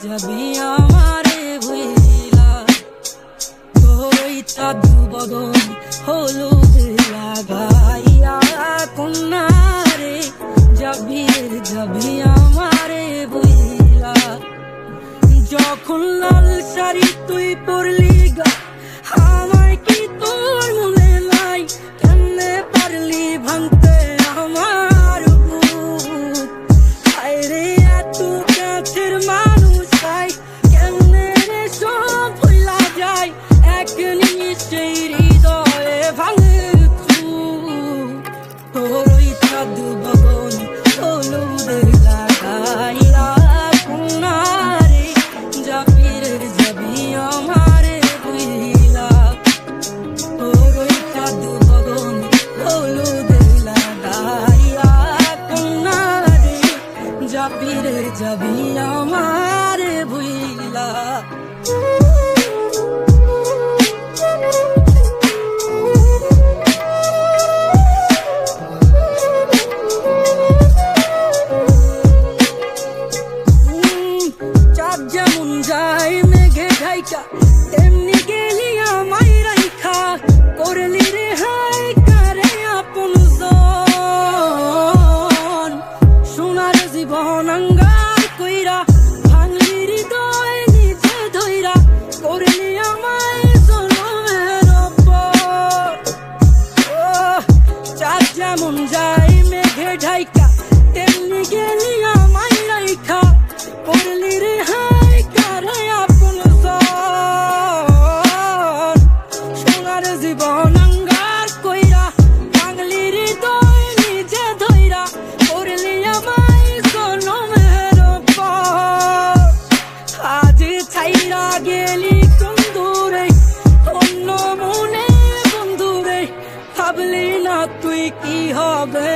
যাবি আমারে ভুইলা, তোর ওই চাঁদু বদন হলুদ লাগাইয়া কন্যারে যাবি আমারে ভুইলা। যখন লাল শাড়ি তুই পরলি গা, আমায় কি তোর মনে নাই? কেমনে পারলি ভাঙতে আমার বুক? আরে এত কাছের মানুষ তাই কেমনে রে সব ভুলা যায়? এক নিমিষেই হৃদয়ে ভাঙে চুপ। তোর ওই চাঁদু বদন হলুদ লাগাইয়া কন্যারে যাবি আমারে ভুইলা। তোর ওই চাঁদু বদন হলুদ লাগাইয়া কন্যারে যাবি আমারে ভুইলা। চাঁদ যেমন যায় মেঘে ঢাইকা, তেমনি গেলি আমায় রাইখা, করলি রে হাই কারে আপনজন। সোনার জীবন আঙ্গার কইরা, ভাঙলি হৃদয় নিজে ধইরা, করলি আমায় জনমের অপর। চাঁদ যেমন যায় মেঘে ঢাইকা, তেমনি গেলি আমায় রাইখা, করলি রে হাই কারে আপনজন। সোনার জীবন আঙ্গার কইরা, ভাঙলি হৃদয় নিজে ধইরা, করলি আমায় জনমের অপর। আজ ছাইরা গেলি কোন দূরে, অন্য মনে বন্ধুরে, ভাবলি না তুই কি হবে